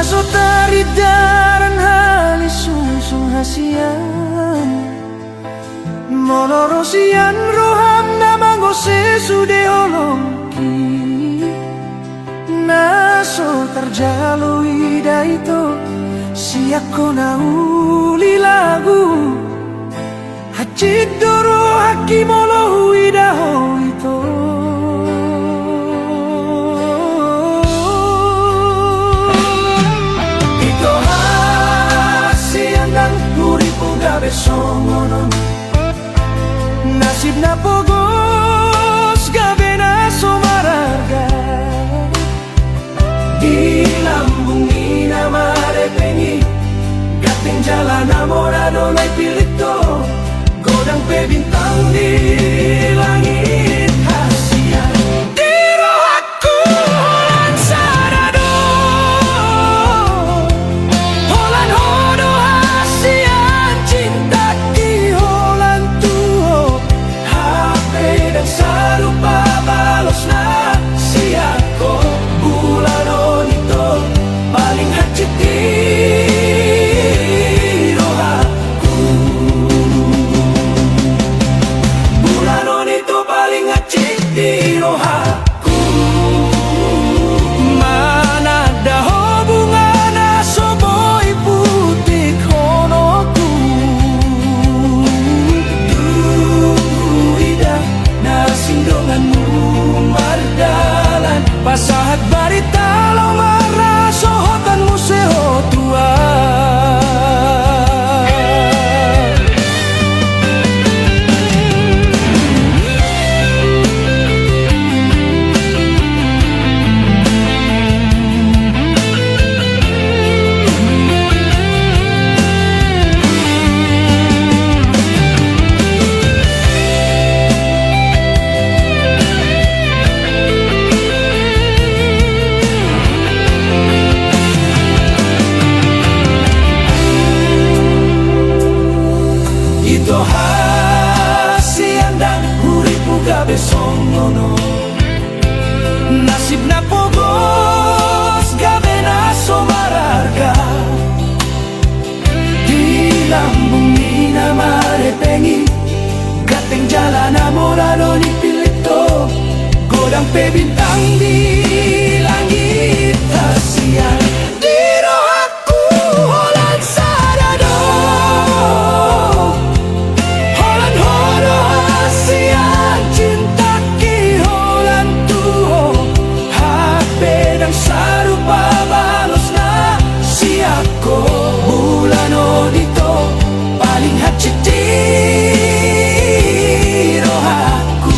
so taridaran halisungsung hasian monorosian roham namang ose sude olongki naso terjalui daito siako na uli lagu hacik doro hakimolo huidaho ito ito hasian ng uripo gabe songonon nasib na pogos gabe na sumararga di lambung ina marepengi gating jalan namorado na pilito godang pe bintang di langit hasian diro aku holan sarado holan hodo hasian cinta ki holan tuho HP dan salupa balos na siako bulan onito paling hacit pasahat barita lo marah sohotan museo tua ito hasian dan uripu gabe songono nasib na pogos gabe na somararga di lambung ina marepengi gateng jalan namorado ni pilito godang pe bintang di langit hasian diro aku holan sarado sarupa balos na siako bulan onito paling hacit rohaku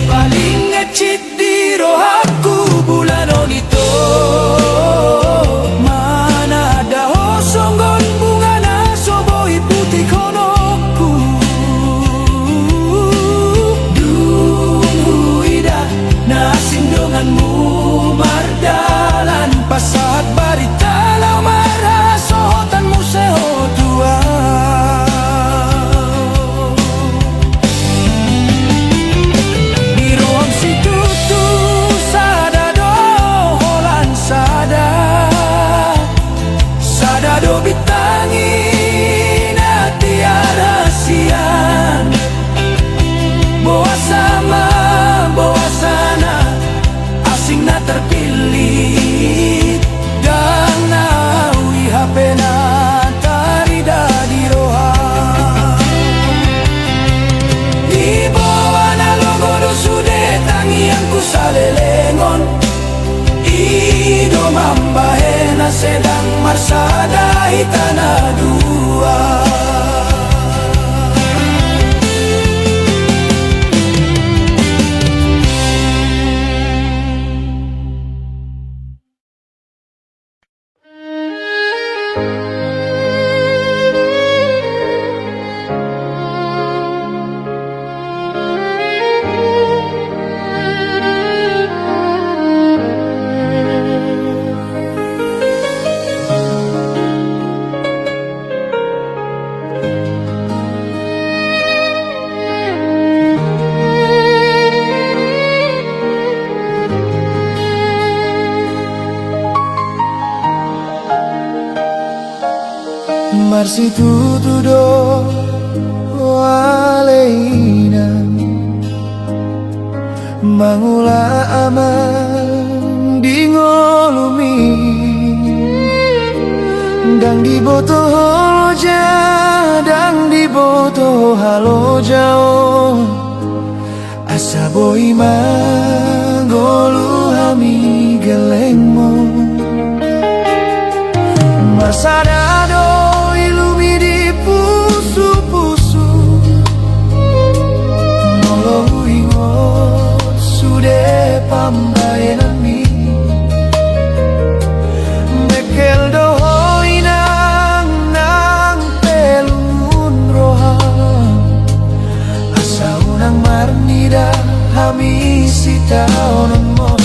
paling hacit di rohaku bulan onito mana ada hosonggon bunga na soboi putih konoku nasindonganmu mardalan pasahat barita lau marah sohotan museo tua di ruang situ tu sadado holan sadado bitangi na tiada sian boa sama boa sana asing na terpilih dan nawi HP na tarida di roha di bawah na logo do sude tangi yang ku salelengon ido mambahena sedang marsada hitana dua Marsitutudo waleina mangula aman di ngolumi dang di boto holoja dang di boto halo jauh asa boi magolu hami gelengmo Marsadado ilumi di pusu-pusu Nolong ingot sude pambayanan mi Mekel dohoi nang pelun roham Asa unang marnida hami sita onon mo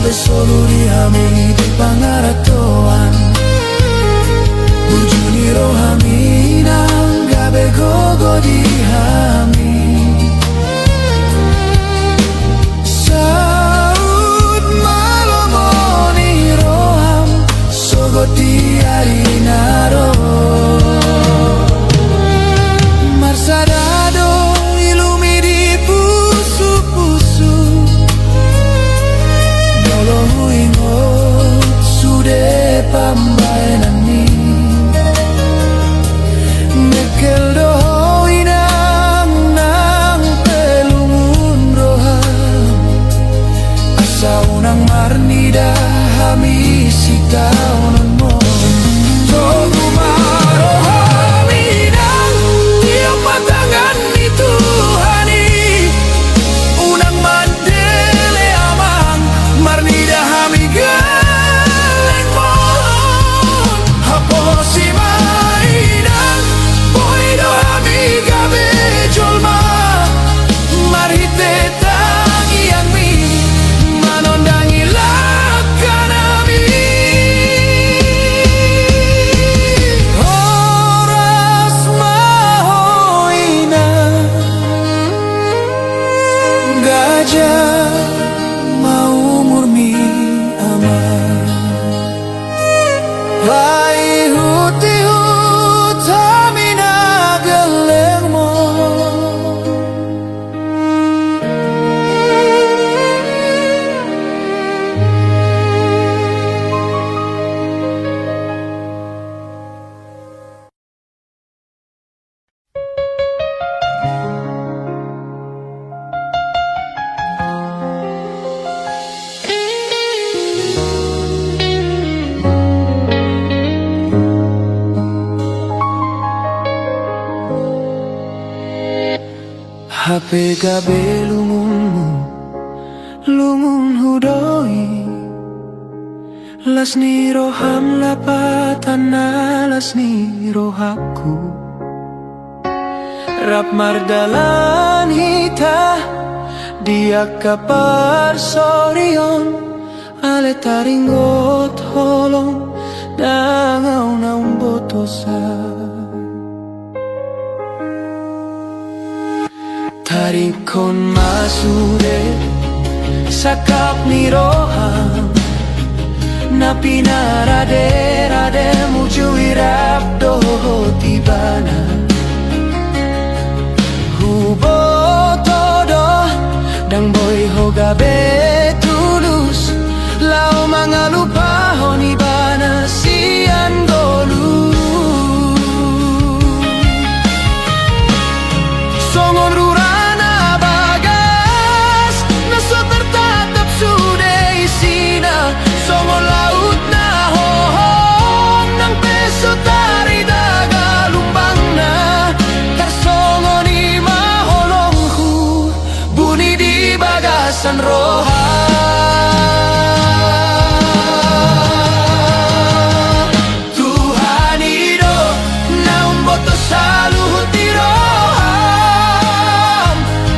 solo di hami di pangaratoan Bujuni rohami nang gabe gogo di hami Saud malomoni roham sogot di arinaro Marsadado ilumi di pusu-pusu Nolong ingot sude pambayanan mi Mekel dohoi nang pelungun roham Asa unang marnida hami sita onon mo Togu marohami nang tiap patangan itu hani Unang mandele amang marnida hami geleng mon Hapo si mainang boido hami gabe jolma Marhite tangi yang mi manondangi lakan hami Horas mahoina gajah mau murmi aman Lai huti hutamina geleng mo Hape gabe lungunmu lungun hudoi Lasni roham lapatan lasni rohaku Rap mardalan hita dia kapar sorion ale taringot holong dangaw na umbotosa taringkon masude sakap ni roham na pinarade-rade mujuirap doho tibana hubo todo dang boy hogabe tulus lao mga lupahon ibana sian golu songon rurana bagas naso tertatap sude isina songon laut na hohom ng peso tari daga lumbang na karsongon ima holongku buni di bagasan roha Tuhan ido na umboto sa luhut ni roham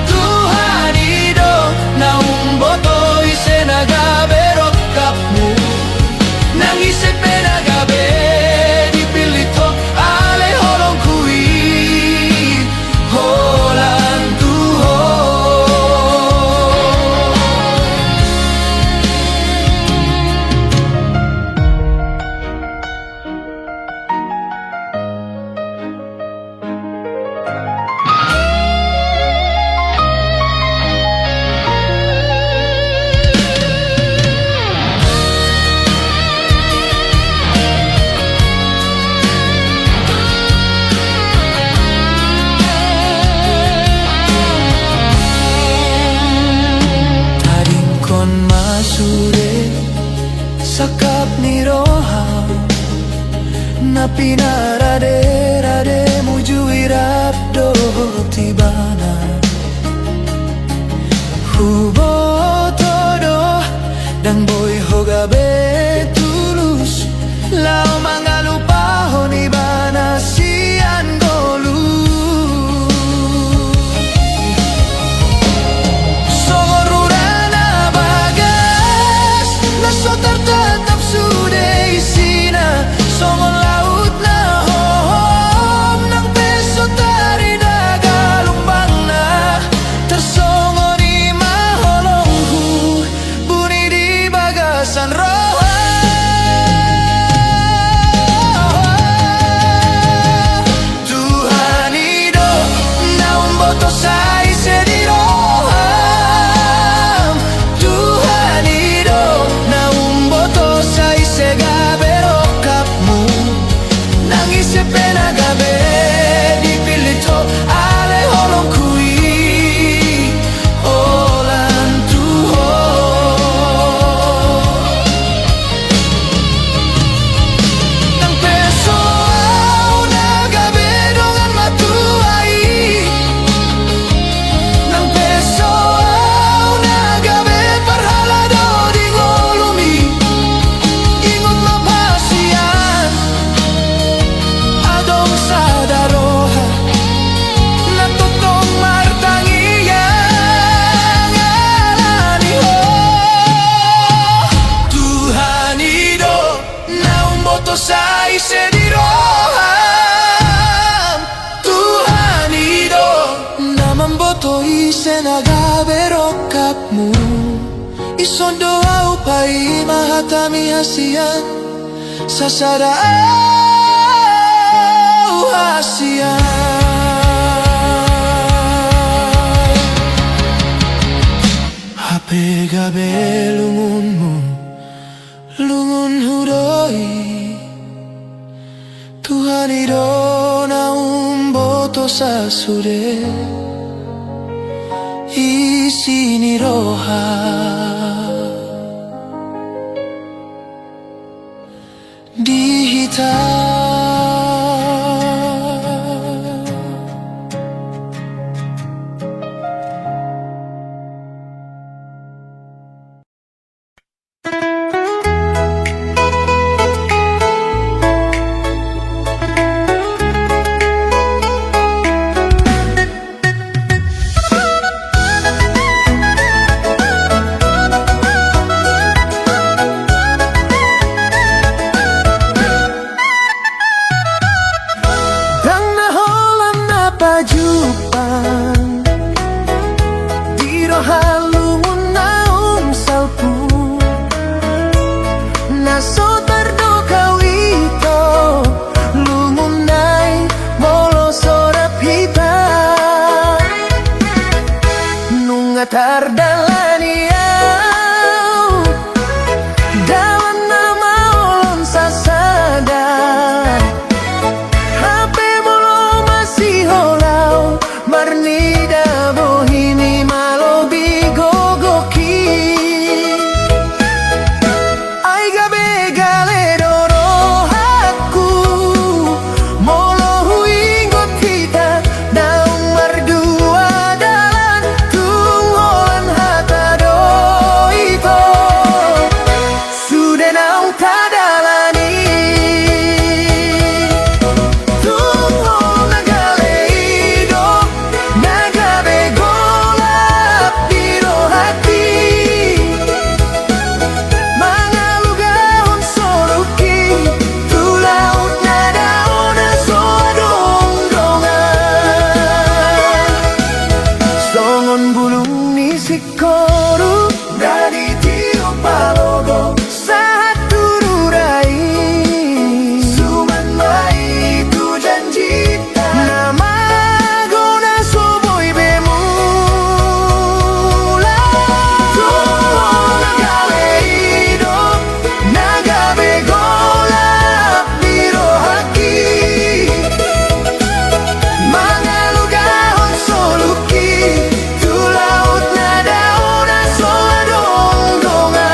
Tuhan ido na umboto isenaga berokapmu nang isip menagabe dipilito ale holong kui holan tuho taringkon masude sakap ni roham na pinarade-rade mujuirap doho tibana hubo todo dang boy hogabe tulus lao mga lupahon ibana sian golu songon rurana bagas naso tertatap sude isina songon laut na hohom ng peso tari daga lumbang na tersongon ima holongku buni di bagasan roha Tuhan ido na umboto sa ise di roham Tuhan ido na umboto sa ise gaberokapmu nang isip penagabe dipilito ale holong kui holan tuho nang peso au nagabe dongan matuai nang peso au nagabe parhalado di ngolumi ingon mapasian adong sa daroha natutong martangiyan alani ho Tuhan ido na umboto sa ise di roham Tuhan ido na mamboto ise nagaberokapmu isondo au pai mahatami hasian sasada au hasian hape gabe lungunmu lungun hudoi Tuhan ido na umboto sa sude isini roha dihitam tardalani dalam nama ulun sasada HP molo masih holau marnida bohini malo bigogoki ai gabe galedoro aku molo huingot kita daun mardua dalan tungholan hatado ito sudah naung tadalani tunghol nagaleido nagabe golap diro hati mangalugahon soroki tulaut nadaona soadong-dongan songon bulung ni sikoru dari tiup palogo saat tururai suman mai tu janjita nama gona soboy bemula tunghol nagaleido nagabe golap biro haki mangalugahon soluki tulaut nadaona soadong-dongan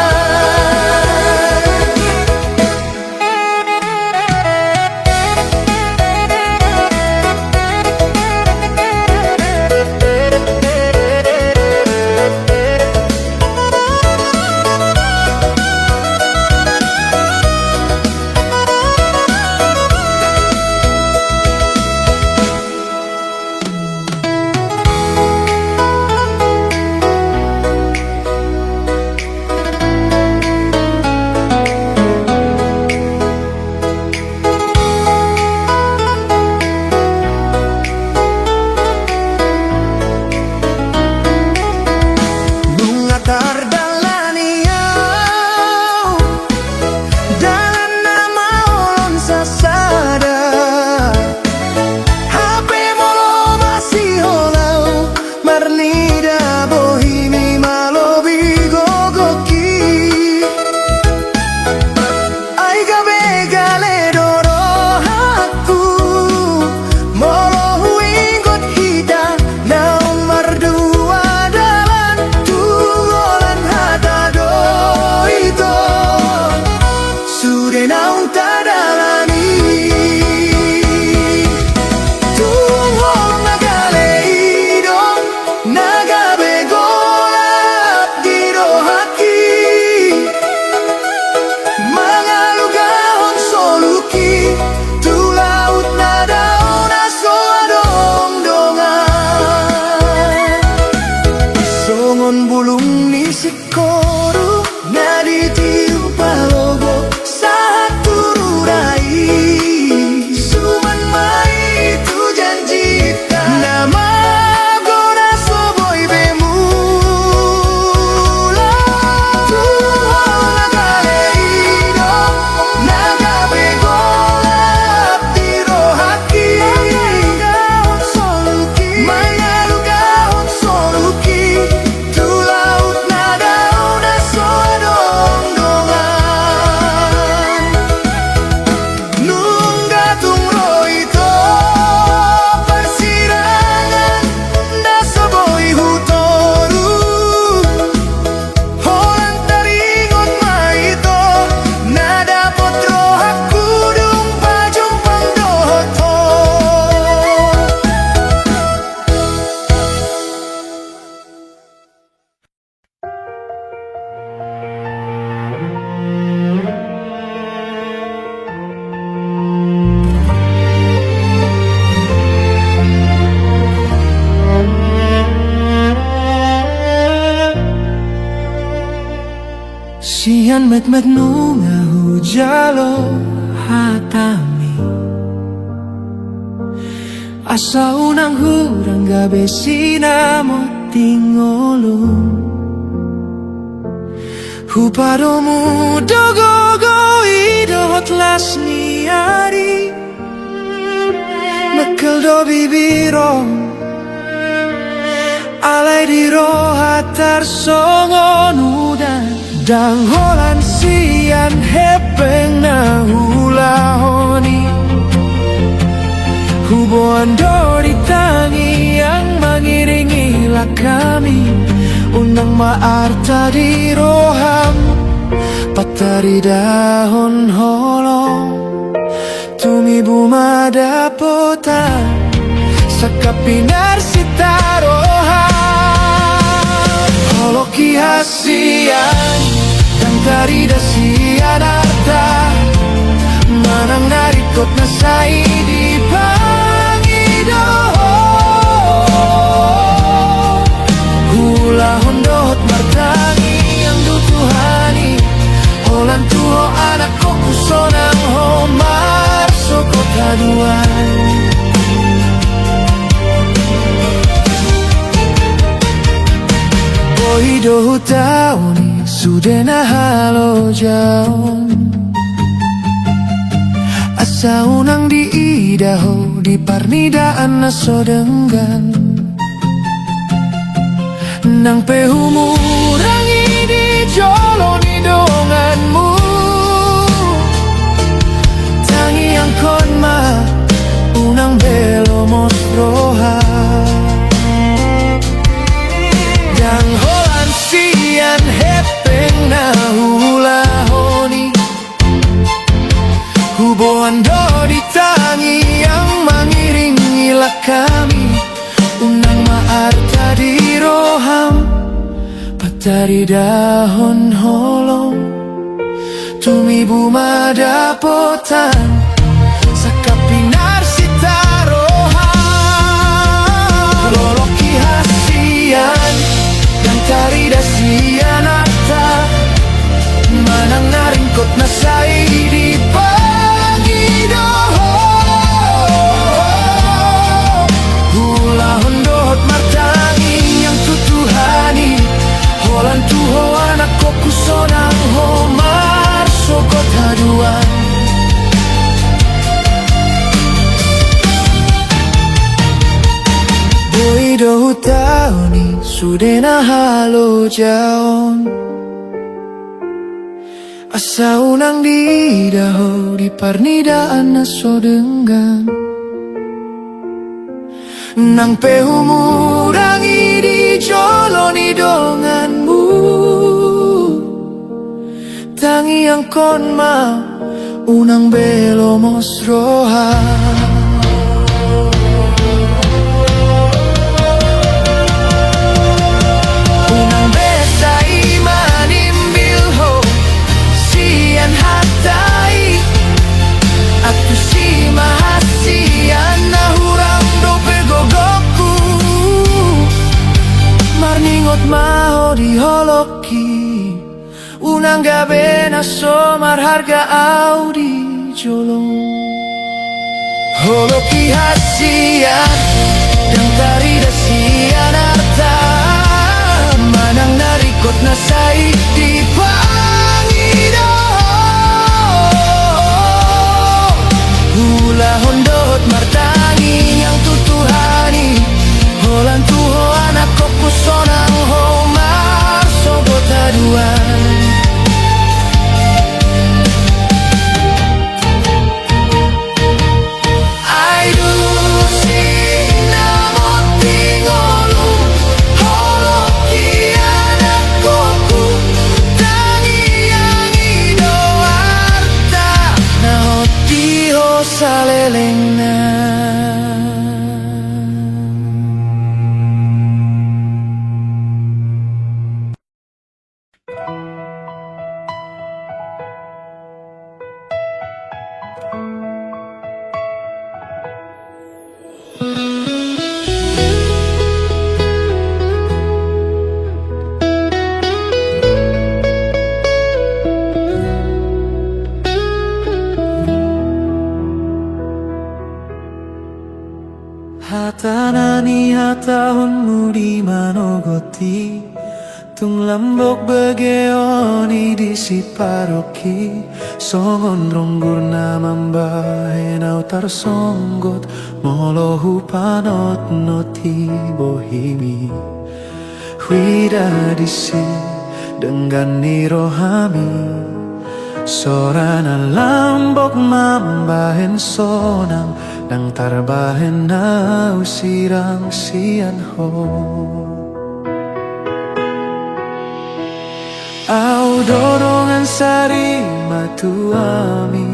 bunga tardalani dalam nama ulun sasada HP molo masih holau marnida bohini malo bigogoki ai gabe galedoro aku molo huingot kita naung mardua dalan tungholan hatado ito sudah naung tadalani tunghol nagaleido nagabe golap diro haki mangalugahon soluki tulaut nadaona soadong-dongan songon bulung ni sikoru nadi tiup palogo saat tururai suman mai tu janjita nama gona soboy bemula tunghol nagaleido nagabe golap diro haki mangalugahon soluki tulaut nadaona soadong-dongan nunggatung roito persirangan da soboy hutoru holang taringon maito nada potro hakudung pajumpang dohoto sian met nunga hujalo hatami asa unang hurang gabe sinamot tingolong hupadomu dogogo idot las niari mekel do bibiro alay di rohatar songon udan dang holan sian hepeng na hulahoni hubuan dori tangi yang mengiringilah kami unang maarta di roham patari dahon holong tumi bumada pota sakapinar sitaroham holoki hasian yang tari dasian arta manang narikot na say di hula hondot martangi yang dutuhani holan tuho anak ko kusonang homar sokot haduan bohido hutauni sudena halo jaon asa unang di idaho di parnidaan na sodenggan nang pehumurangi di joloni donganmu tangi yang konma unang belo mosroha dang holan sian hepeng na hulahoni hubuan dodi tangi yang mengiringilah kami unang maarta di roham patari dahon holong tumi bumada potan sakapinar sitaroham loloki hasian yang tari dasian arta manang naringkot na say di pangidoho hula hondot martangi yang tutuhani holan tuho anak ko kusonang homar sokot haduan boido hutauni sudena halo jaon asa unang di daho di parnidaan na sodenggan nang pehumurangi di joloni donganmu tangi yang konma unang belo mosroha unang besai manimbilho sian hatai aku si mahasian nahurang dope gogoku marningot maho di holoki unang gabe na somar harga audi jolong holoki hasian yang tari dasian arta manang narikot na say di pangido hula hondot martangi yang tutuhani holan tuho anak ko kusonang homar sogot haduan saleleng na hatanani hatahunmu di manogoti tung lambok begeoni di siparoki songon ronggur namamba henau tar songgot molohu panot noti bohimi widadisi dengan nirohami sorana lambok mambahen sonang nang tarbahen na usirang sian ho au dorongan sari matuami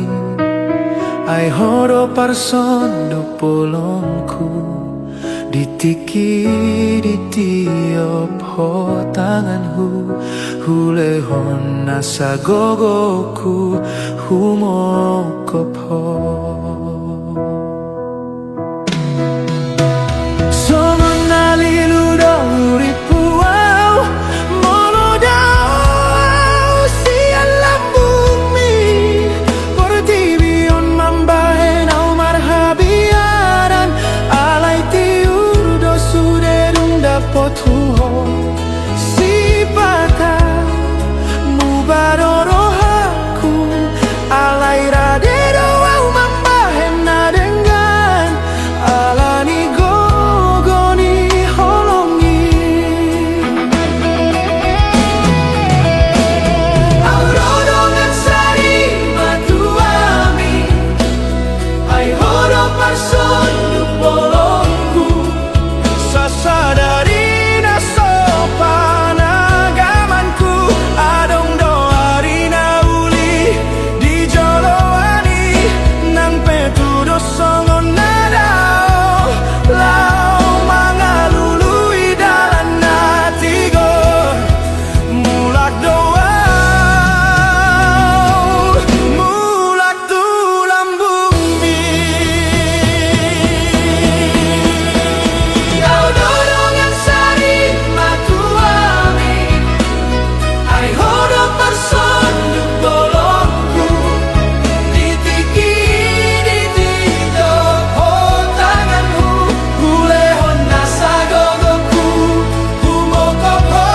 ai horo parson do polongku ditiki di tiop ho tanganku hulehon nasa gogoku humokop ho songon nalilu doripu au molodau sian lambumi portibion mambahen au marhabiaran alai tiur do suderung dapot huho si pata mubadorohaku alai radero au mambahen na dengan alani gogoni holongi au rodongan sari matuami ai horo parson du polongku sasadari na sopana gamanku adong doari na uli di joloani nang petudo songon nadao lau mangalului dalan natigo mulak doa mulak tulang bumi au dorongan sari matuami ai horo parson du polongku ditiki ditito ho tanganku hulehon nasa gogoku humokopo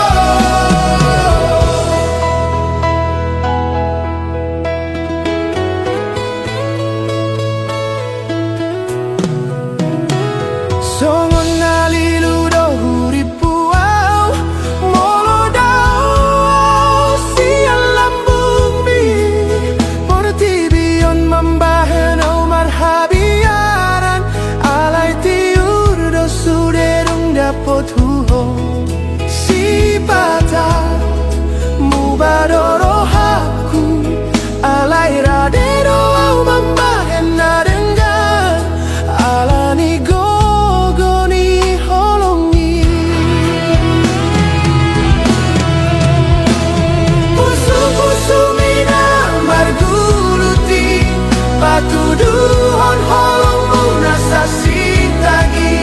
songon nalilu dohuripu au molodau sian lambumi portibion mambahen au marhabiaran alai tiur do suderung dapot huho si pata mubadorohaku alai radero au mambahen na dengan alani gogoni holongi pusu-pusu mina marguluti patuduhon holongmu nasa sitagi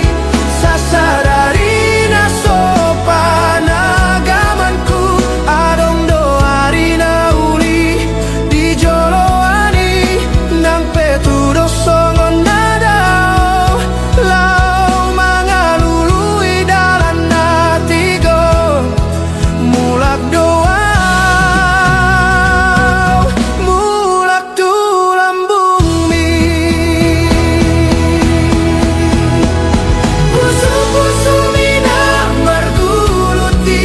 sasadari na sopana gamanku adong doari na uli di joloani nang petudo songon nadao lau mangalului dalan natigo mulak doa mulak tulang bumi pusu-pusu mina marguluti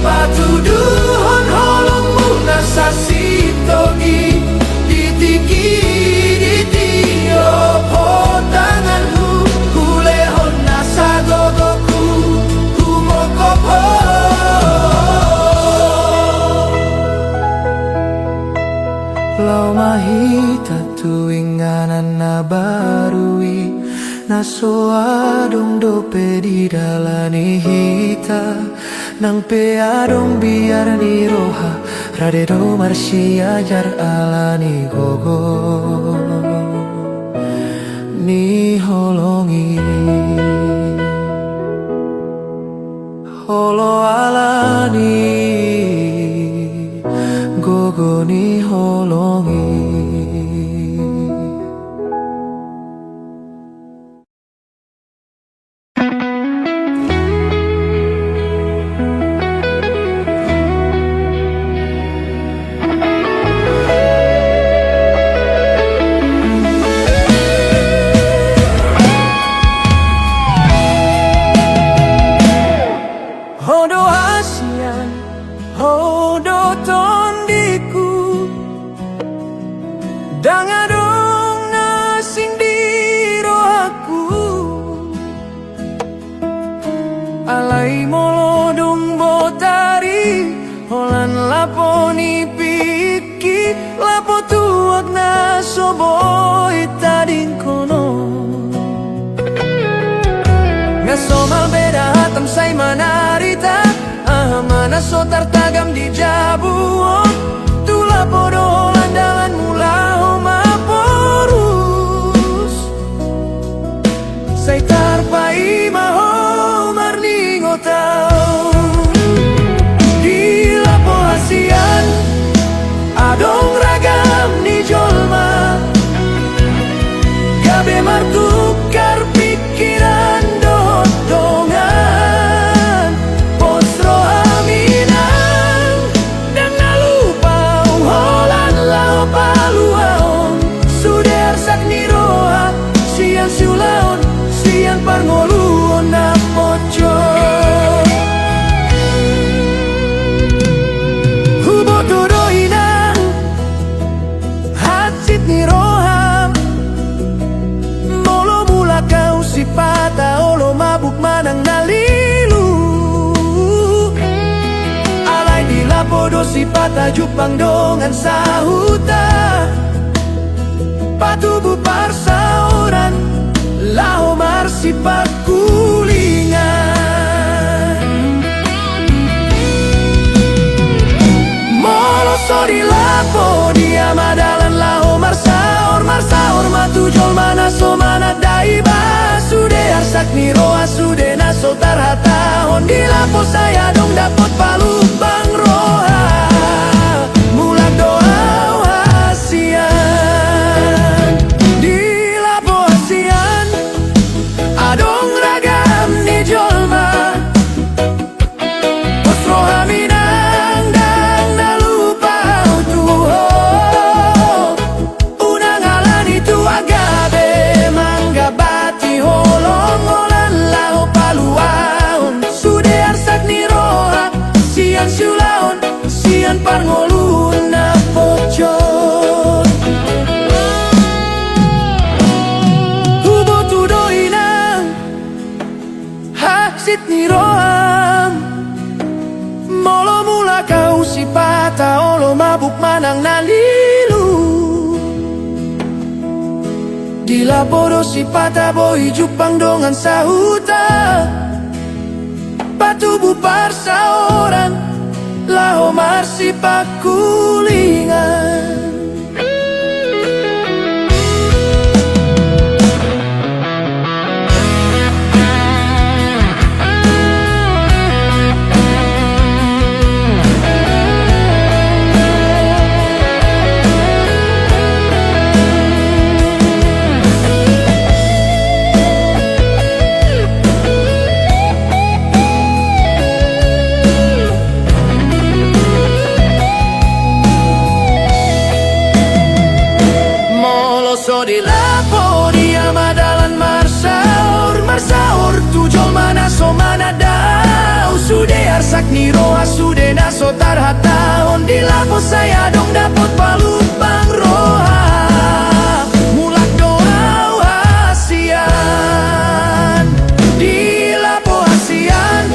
patuduhon holongmu nasa sitogi ditiki ditiop ho tanganku hulehon nasa gogoku humokopo lau mahita tuinganan na barui naso adong dope di dalani hita nang pe adong biar ni roha radero marsi ajar alani gogo ni holongi holo alani gogo ni holongi Hodo asian, hodo tondiku, dangadong nasing diro aku, alay molodong botari, holan laponi piki, lapo tuwag na soboy tading kono. Nga somal beda hatam say manarita, mana so tartagam di jabuon, tula podo landalan mula maporus, say tarpai maho marningo tau. Di lapo hasian adong ragam ni jolma, gabe martukar pikiran dongan, posro aminang dan nalupau holan lao paluaon, suder sak niroa siang siulaon, siang parngoluon na poco. Hubo tudoina hatsit niroham, molo mula kau si pata olo mabuk manang nalilu, alay di lapodo si pata jupang dongan sahuta, patubu parsaoran lao marsi pakulingan. Molo sori lapo dia madalan lao marsaor, marsaor matujol mana so mana daiba, sude arsak niroa sude naso tarhata, hondi lapo saya dong dapot palubang roha, mulang doa hasian. Di lapo hasian adong ragam ni jolma, posro haminang dang nalupau tuho, unang alan itu agabe mangga bati holong holan lao paluaon, sude arsak niroa sian siulaon, sian parngolun na pocot. Hubo tudoinang haksit niroam, molo mula kau si pata olo mabuk manang nalilu, di lapodo si pata boy jupang dongan sahuta, patubu parsaoran lao marsi pakulingan. So di lapo dia madalan marsaor, marsaor tujol mana so mana dau, sude arsak niroa sude naso tarhata, hondi lapo saya dong dapot palubang roha, mulak doa hasian. Di lapo hasian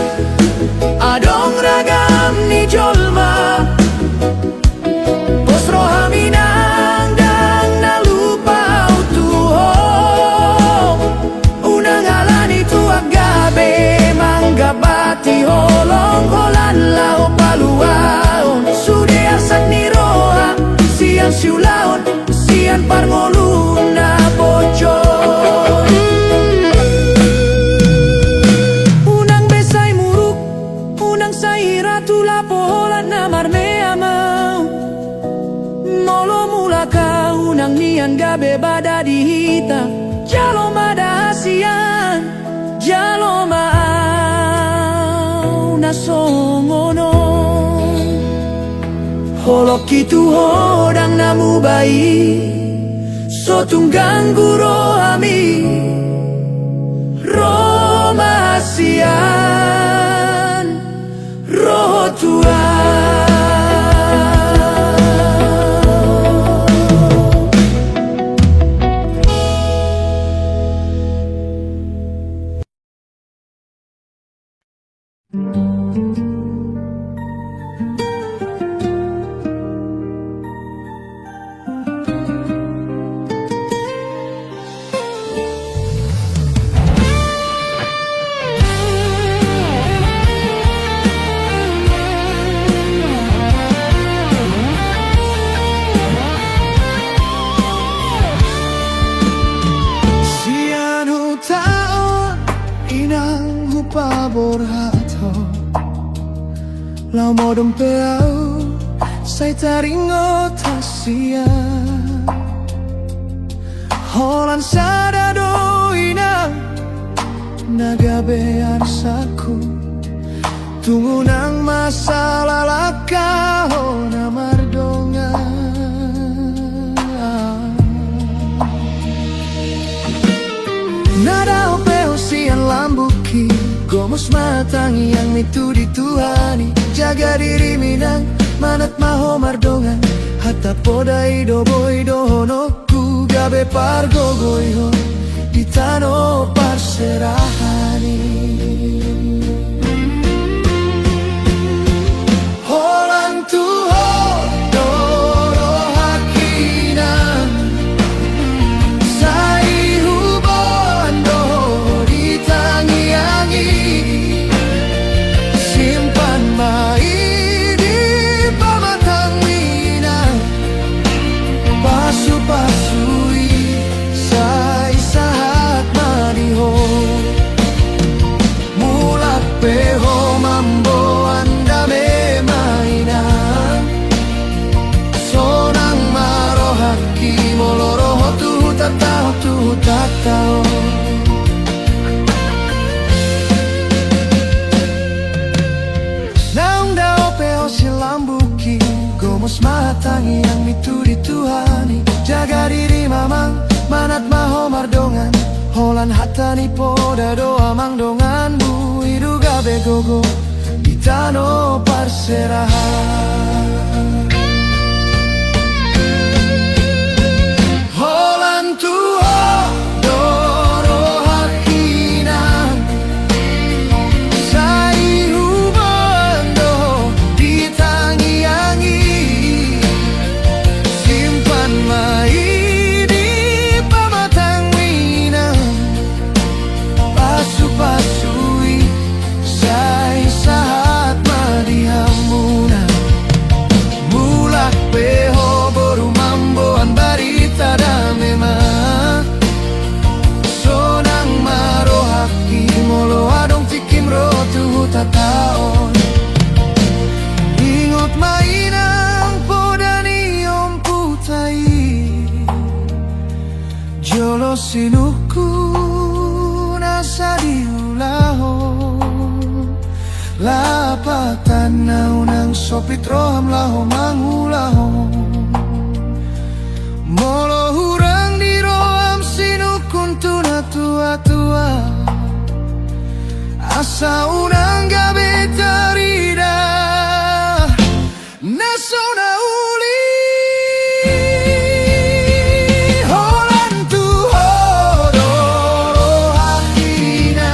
adong ragam ni jolma, posro haminang dang nalupau tuho, unang alan itu agabe mangga bati holong holan lao paluaon, sude arsak niroa siang siulaon, sian parngolun na pocot. Unang besay muruk, unang say ratu lapo holan na marmeamau, molo mula kau unang nian gabe bada dihita, jalo mada hasian, jalo mau nasongono, holok itu hodang namu bayi, so tunggang guro ami Roma hasian, tua. Borhato lau modom peau sai taringo tasia holan sadado ina nagabe arsaku tunggu nang masalah lakau na mardonga nada opeo sian lambuki Gomos matangi yang itu dituhani jaga diri minang manat maho mardongan hatta podai do boy do honoku gabe pargogoiho ditano parserahani holan tuho doro hakina sai hubon do ditangi-angi simpan mai di pamatang minang pasu-pasui sai sahat maniho mulak peho mambo anda me mainan sonang marohaki moloroho tu tatao silambuki gomos matangi yang itu dituhani jaga diri mamang manat maho mardongan holan hatani poda doa mangdongan bu iduga begogo ditano parserahan holan tuho doro hakinan sai hubando ditangi-angi simpan mai di pamatang minang pasu-pasui sai sahat madihamuna mulak peho boru mamboan barita da memang sonang marohaki molo adong tikim rotu tataon ingot mainang podani om putai jolo sinuku nasa diulaho lapatan naunang sopit roham laho mangulaho molo hurang di roham sinukun tuna tua-tua asa unang gabe tarida nasona uli holan tuho doro hakina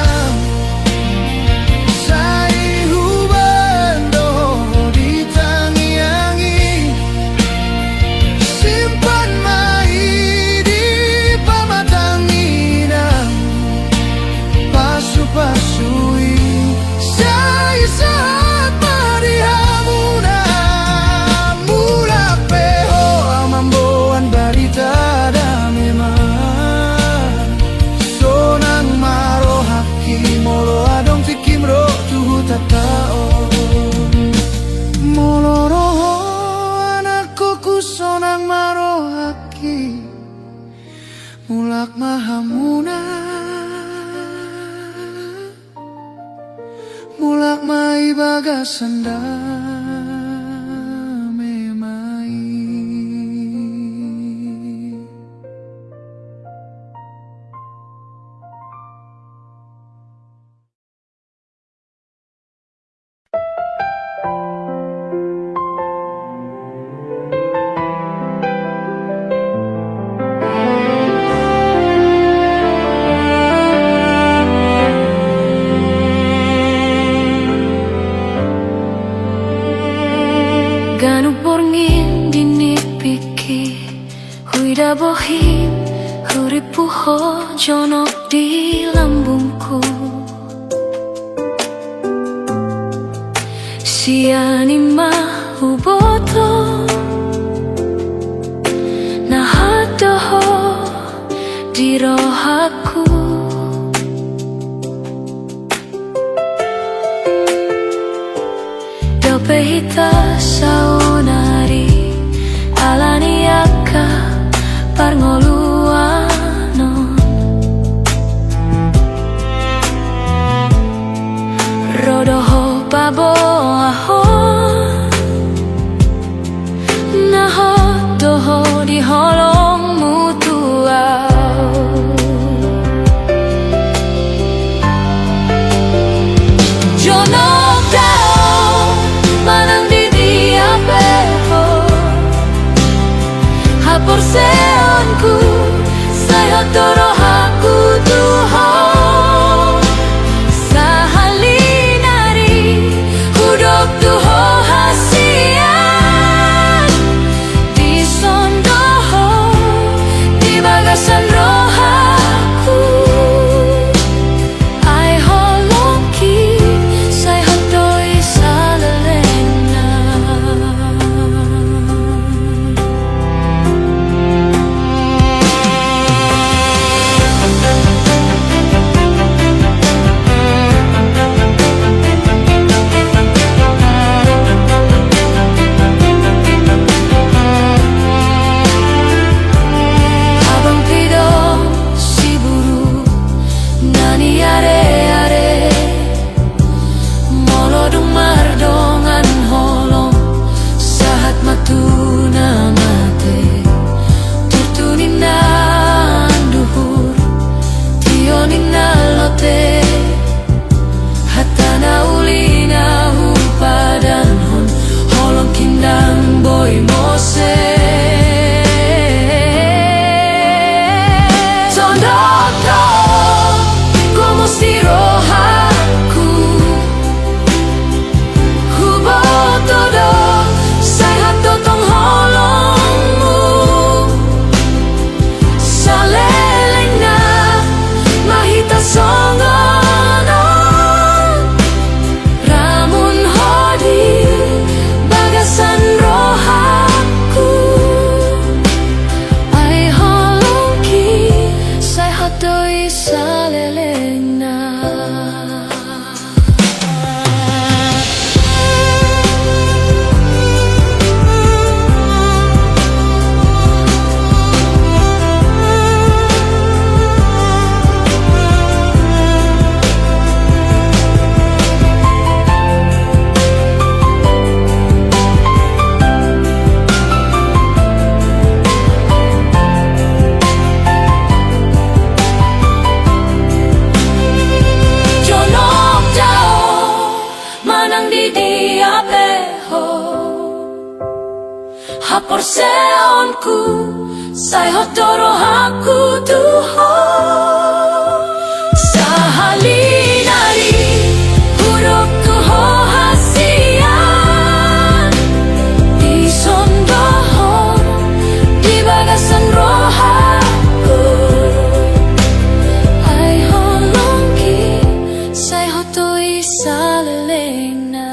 sai hubando ditangi-angi simpan mai di pamatang minang pasu-pasui sai saat marihamuna mulak peho amamboan barita da memang sonang marohaki molo adong tikim ro tuhu tatao molo roho anakku sonang marohaki mulak mahamuna mulak mai bagasanda memai bohim urip puho jonok di lambungku. Siani mah uboto nahadoho di rohaku. Dope hita saunari alani aka parngoluanon rodoho babo ahon naho doho di holong mutuau. Jonok dao manang di diapeho hapor seonku saya torohaku tuho sahalinari hudok tuho hasian di sondoho di bagasan rohaku. Ai holongki saya hatoi salelena. Abang pidong si buru nani are-are molodong mardongan holong sahat matuna mate tutunin nan duhur tionin nalote hatana ulina hupadan hon holong kindang boy mose. Sondoto como si rohaku hubo todo saya totong holongmu salelena mahita songonon ramun hodi bagasan rohaku. Ai holongki saya hatoi salelena. Jonok dao manang di diapeho hapor seonku saya hotorohaku tuho sahalinari huruf tuho hasian di sondoho di bagasan rohaku. Ai holongki saya hotoi salelena.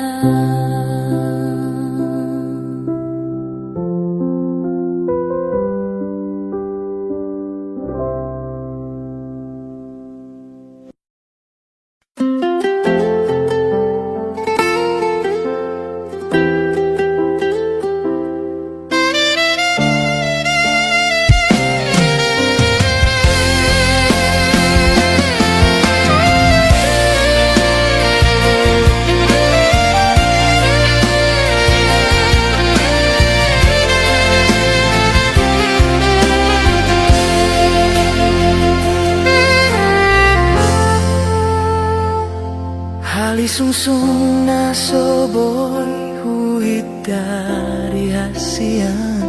Halisungsung na soboy huhit dari hasian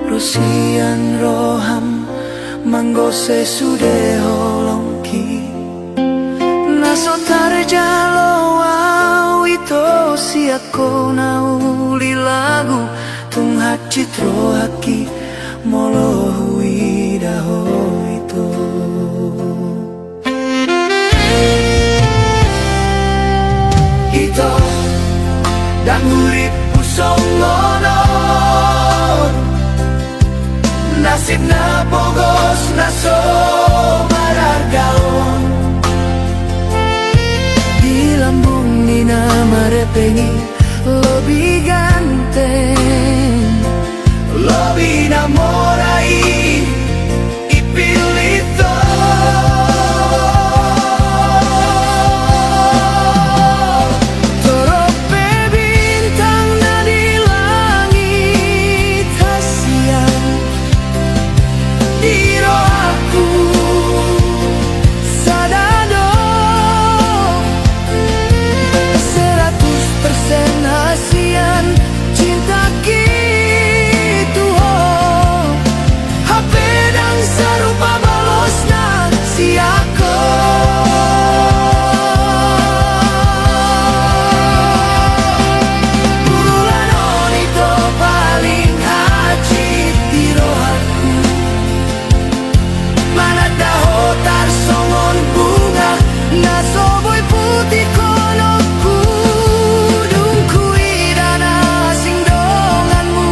Rosian roham manggose sude holongki Naso tarjalo au ito siako na uli lagu tung hacit rohaki Molohui daho itu Ito dan urip pusong ngono Nasib na bogos na so marargaon Di lambung ni na marepengi Lobi ganteng Lobi namorai Ipilito Torope bintang na di langit hasian Di rohaku sadado 100% hasian cinta gitu HP dan serupa balosna si aku Bulan on itu paling haji di rohaku Mana daho tarsongon bunga Nasoboy putih konoku Dungkui dana sing donganmu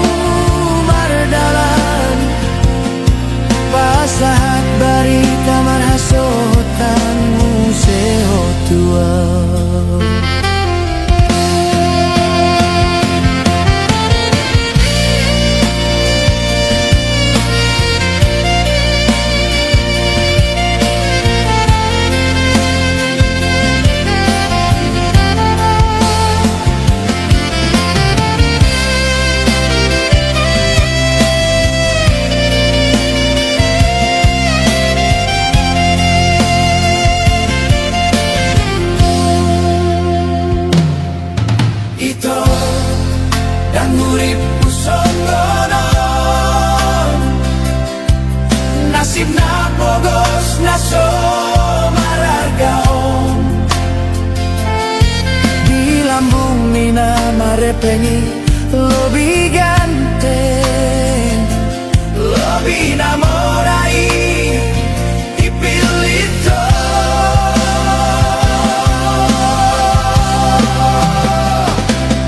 mardalan Pasahat barita marhasotanmu seho tua Ito dan urip pusong ngono Nasib na bogos na so marargaon Di lambung ni na marepengi Lobi ganteng Lobi namorai Ipilito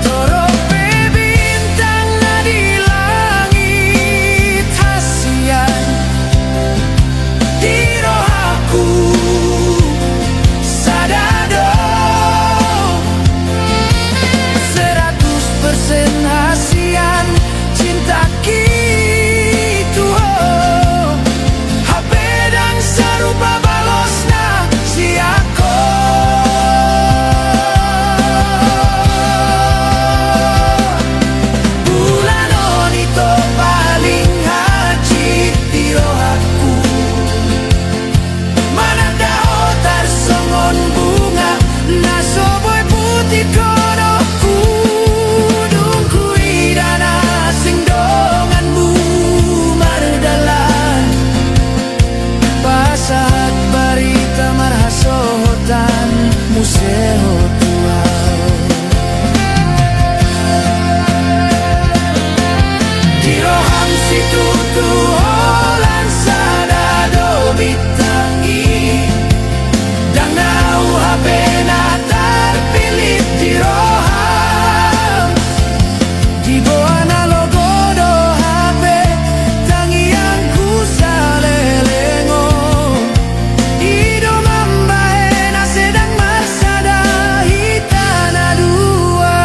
Torope bintang na di langit hasian Di rohaku sadado 100% hasian cinta gitu HP dan serupa balosna si aku Bulan on itu paling haji di rohaku Mana daho tarsongon bunga Nasoboy putih konoku Dungkui dana sing donganmu mardalan Pasahat barita marhasotanmu seho tua Di roham situ tuholan sadado bitangi Dan nau HP na terpilih di roham Di bawah na logo do HP tangi yang ku salelengo Ido mambae na sedang marsada hitana dua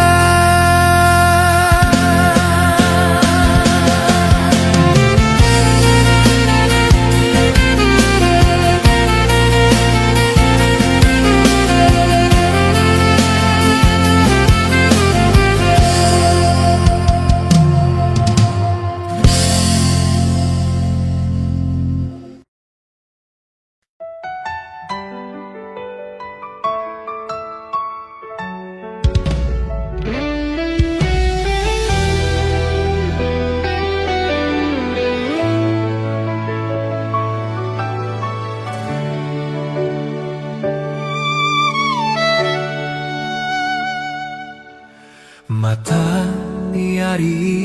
Matahari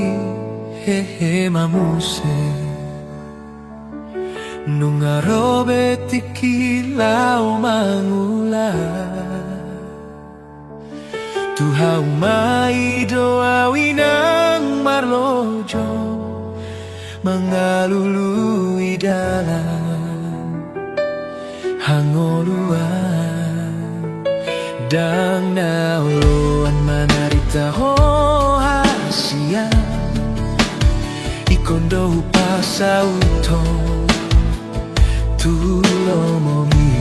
hehe mamuse Nungarobe tikilau mangula Tuhau mai doa winang marlojo Mengalului dalam hangoluan Dang nauluan manarita ho hasia Ikondo pasauto Tulo momi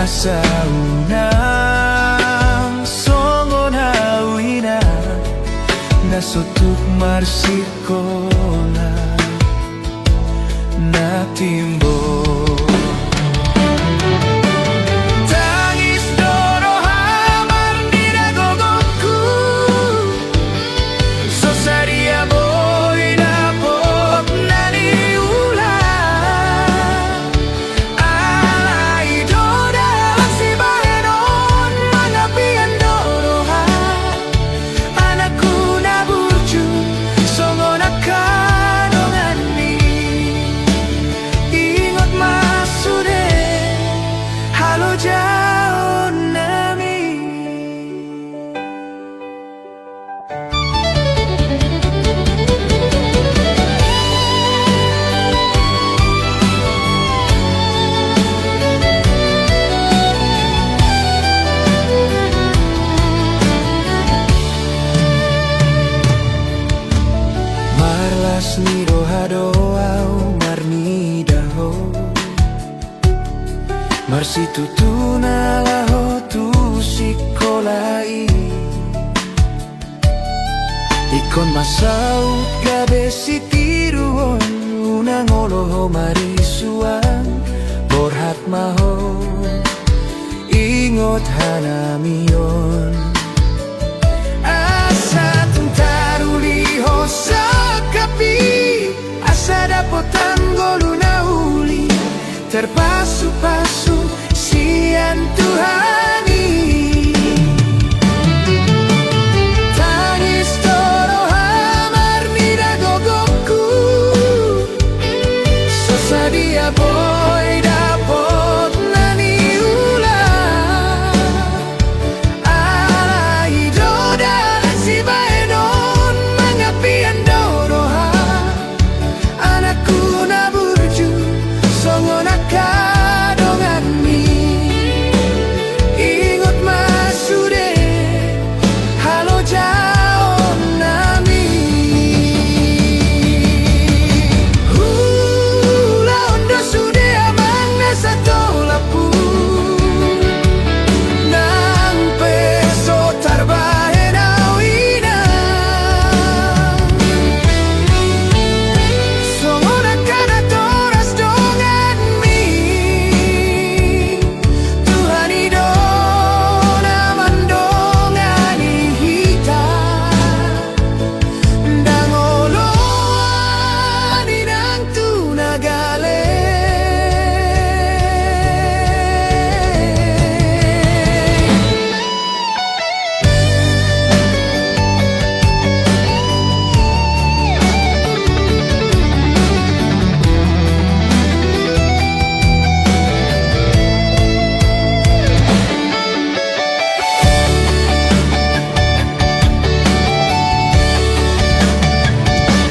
asa unang songon hawina Nasotuk marsikola na timbo Tangis doro hamar nira gogoku Sosaria boy dapot nani ulah Alai doda si bahenon Mangapian doro ha Anakku naburju songon akadongan ni Ingot masude halo jauh nami Marlas ni rohadoau marnidaho Marsitu tunalaho tu sikolai Ikon masaut gabe sitiruon Unang oloho marisuan Borhat maho Ingot hanamion Asa tuntaruliho sakapi Asa dapotan goluna uli Terpasu-pasu sian Tuhani Tangis toro hamar nira gogoku Sosadia boy dapot nani ulah Alai doda si baenon Mangapian doroha Anakku naburju songon akadongan mi Ingot masude halo jauh nami Hula ondo sude amang nasa tolapu Nang peso tarbahen awina Songon akadatoras dongan mi Tuhani dona mandongani hita Dangoloani nang tunagale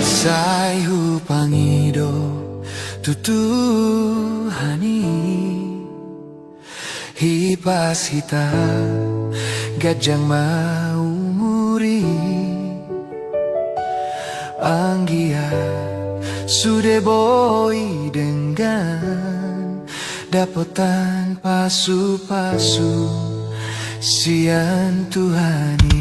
Sai hupangido tutuhani Hipas hita gajang maumuri Anggia sude boy dengan Dapotan pasu-pasu sian Tuhani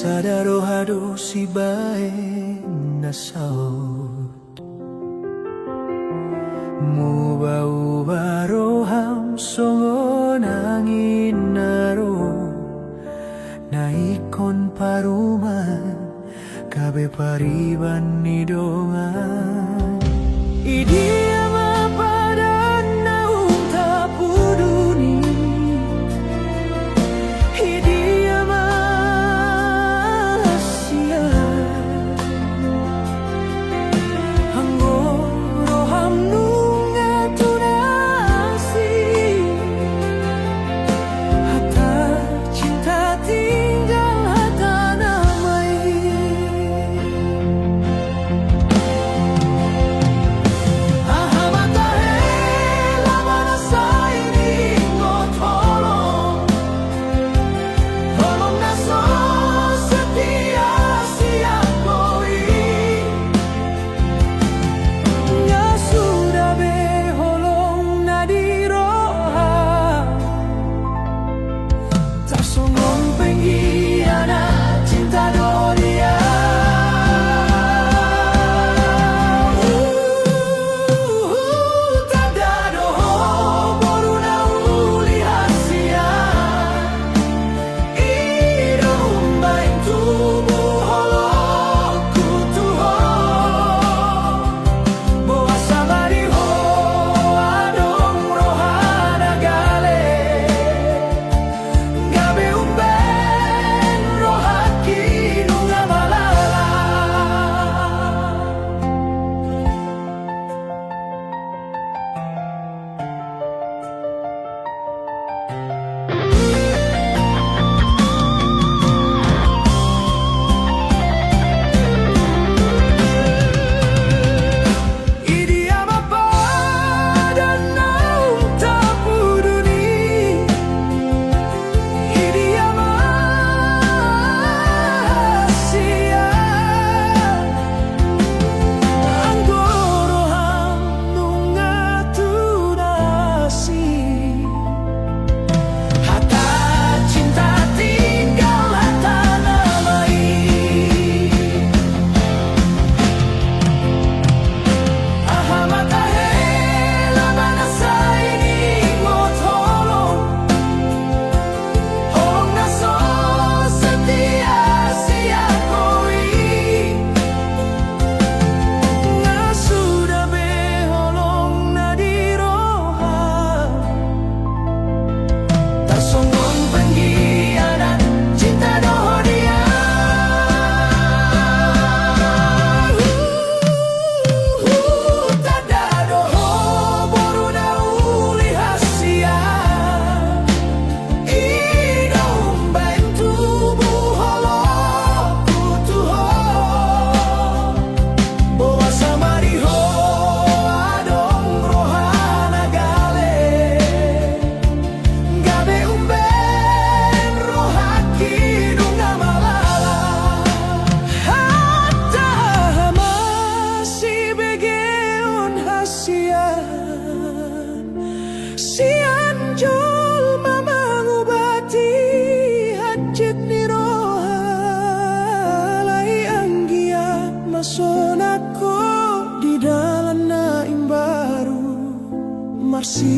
sadaro hado si bae nasaut Muba-uba roham songon angin naro Naikon paruman kabe pariban nidongan Idia mapadan naung tapuduni Idia mahasia Anggo roham nunga tunasi Hatta cinta tinggal hatta namai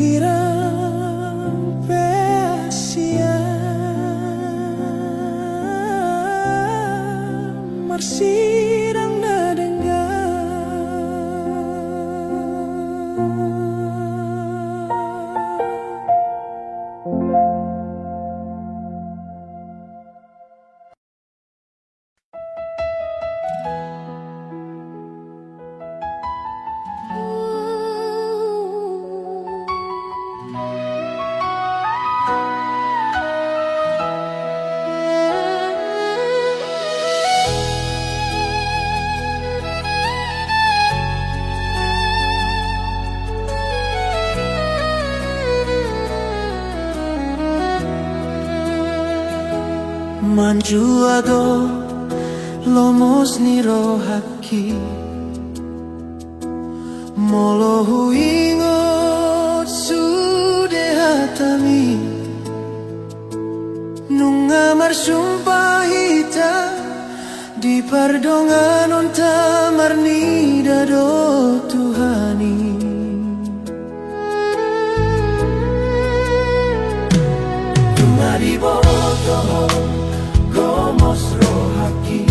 Marsirang pesia Marsirang nadengar Manjuado lomos niro haki Molo huingot sude hatami Nunga marsumpah hita Di pardongan onta marni dado Tuhani Tumari boto gomos rohaki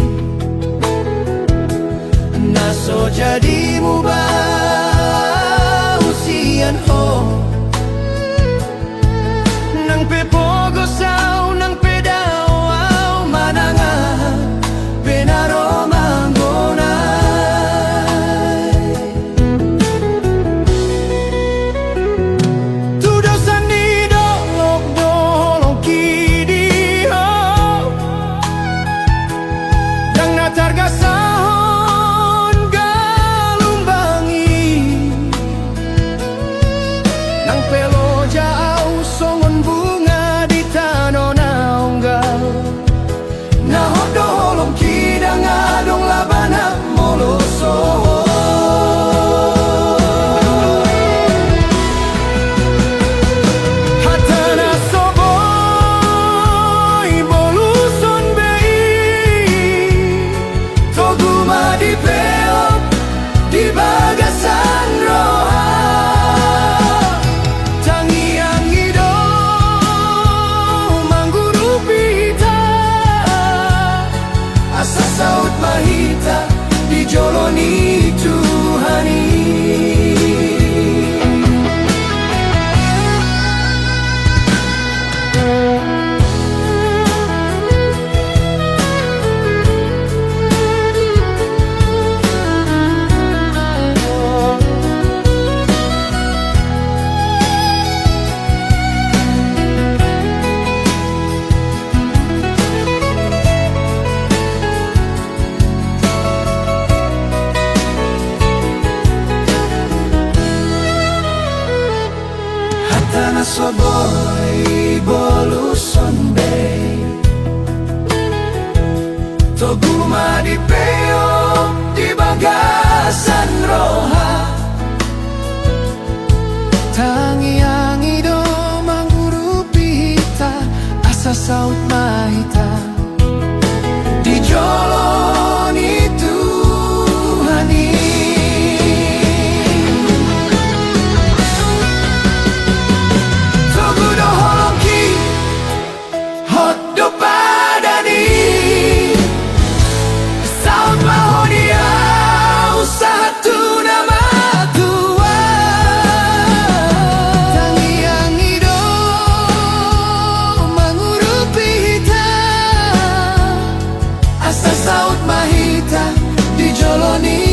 Naso jadi mubah usian ho Nang pepogo sao nang pedao mananga Benaro manggonay Tudo sanido lok dolong kidi ho Dang natarga sahon galumbangi Nang pelo jauh songon bunga di tano naunggal Nahodolong kidang adong labana moloso Hatana soboy boluson bei Toguma di peok di bagasan roha Tangiang ido mangguru pita Asa saut mahita dijoloni Tuhani Hatana soboy boluson bay Toguma di peok di bagasan roha Tangiang ido mangguru pita Asa saut mahita dijoloni Tuhani Togudo holongki hotdo padani Saut mahodia usaha nama tua Tangiang ido mangurupi hita Asa saut mahita dijoloni